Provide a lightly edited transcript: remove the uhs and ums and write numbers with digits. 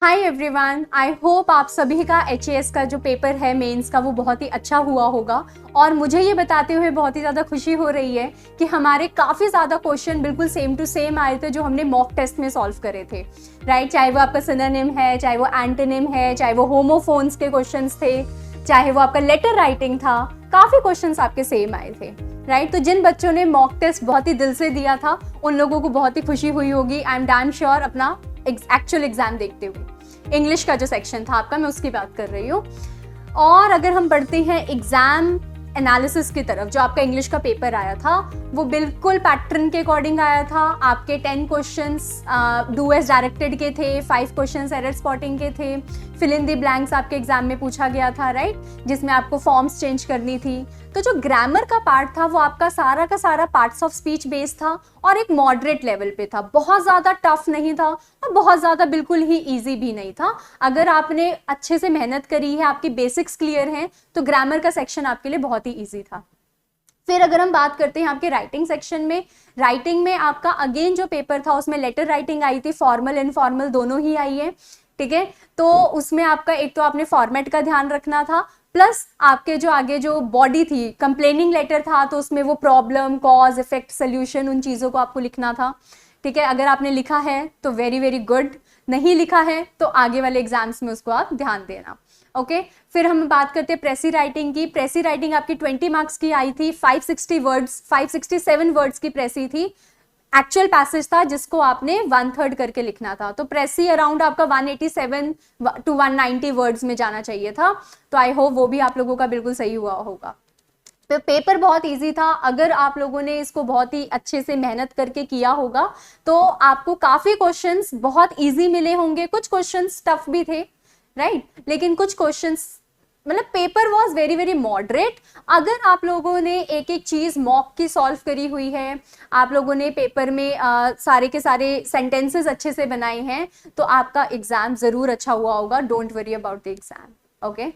Hi everyone, I hope आप सभी का एचएएस का जो पेपर है मेंस का वो बहुत ही अच्छा हुआ होगा। और मुझे ये बताते हुए बहुत ही ज़्यादा खुशी हो रही है कि हमारे काफ़ी ज़्यादा क्वेश्चन बिल्कुल सेम टू सेम आए थे जो हमने मॉक टेस्ट में सॉल्व करे थे, राइट। चाहे वो आपका सिनोनिम है, चाहे वो एंटोनिम है, चाहे वो होमोफोन्स के क्वेश्चन थे, चाहे वो आपका लेटर राइटिंग था, काफ़ी क्वेश्चन आपके सेम आए थे, राइट। तो जिन बच्चों ने मॉक टेस्ट बहुत ही दिल से दिया था उन लोगों को बहुत ही खुशी हुई होगी, आई एम डैम श्योर, अपना एक्चुअल एग्जाम देखते हुए। इंग्लिश का जो सेक्शन था आपका, मैं उसकी बात कर रही हूँ। और अगर हम बढ़ते हैं एग्जाम एनालिसिस की तरफ, जो आपका इंग्लिश का पेपर आया था वो बिल्कुल पैटर्न के अकॉर्डिंग आया था। आपके 10 क्वेश्चंस डू एज डायरेक्टेड के थे, 5 क्वेश्चंस एरर स्पॉटिंग के थे, फिल इन द ब्लैंक्स आपके एग्जाम में पूछा गया था, राइट, जिसमें आपको फॉर्म्स चेंज करनी थी। तो जो ग्रामर का पार्ट था वो आपका सारा का सारा पार्ट्स ऑफ स्पीच बेस्ड था और एक मॉडरेट लेवल पे था, बहुत ज़्यादा टफ नहीं था और बहुत ज़्यादा बिल्कुल ही ईजी भी नहीं था। अगर आपने अच्छे से मेहनत करी है, आपकी बेसिक्स क्लियर हैं, तो ग्रामर का सेक्शन आपके लिए बहुत ही ईजी था। फिर अगर हम बात करते हैं आपके राइटिंग सेक्शन में, राइटिंग में आपका अगेन जो पेपर था उसमें लेटर राइटिंग आई थी, फॉर्मल इनफॉर्मल दोनों ही आई है, ठीक है। तो उसमें आपका एक तो आपने फॉर्मेट का ध्यान रखना था, प्लस आपके जो आगे जो बॉडी थी, कंप्लेनिंग लेटर था तो उसमें वो प्रॉब्लम, कॉज, इफेक्ट, सोल्यूशन, उन चीज़ों को आपको लिखना था, ठीक है। अगर आपने लिखा है तो वेरी वेरी गुड, नहीं लिखा है तो आगे वाले एग्जाम्स में उसको आप ध्यान देना, ओके। फिर हम बात करते हैं प्रेसी राइटिंग की। प्रेसी राइटिंग आपकी 20 मार्क्स की आई थी, 560 वर्ड्स, 567 वर्ड्स की प्रेसी थी। एक्चुअल पैसेज था जिसको आपने 1/3 करके लिखना था, तो प्रेसी अराउंड आपका 187 टू 190 वर्ड्स में जाना चाहिए था। तो आई होप वो भी आप लोगों का बिल्कुल सही हुआ होगा। तो पेपर बहुत इजी था, अगर आप लोगों ने इसको बहुत ही अच्छे से मेहनत करके किया होगा तो आपको काफी क्वेश्चंस बहुत इजी मिले होंगे। कुछ क्वेश्चंस टफ भी थे, राइट, लेकिन कुछ क्वेश्चंस मतलब paper was very very moderate. अगर आप लोगों ने एक एक चीज मॉक की सॉल्व करी हुई है, आप लोगों ने पेपर में सारे के सारे सेंटेंसेस अच्छे से बनाए हैं, तो आपका एग्जाम जरूर अच्छा हुआ होगा। Don't worry about the exam, okay.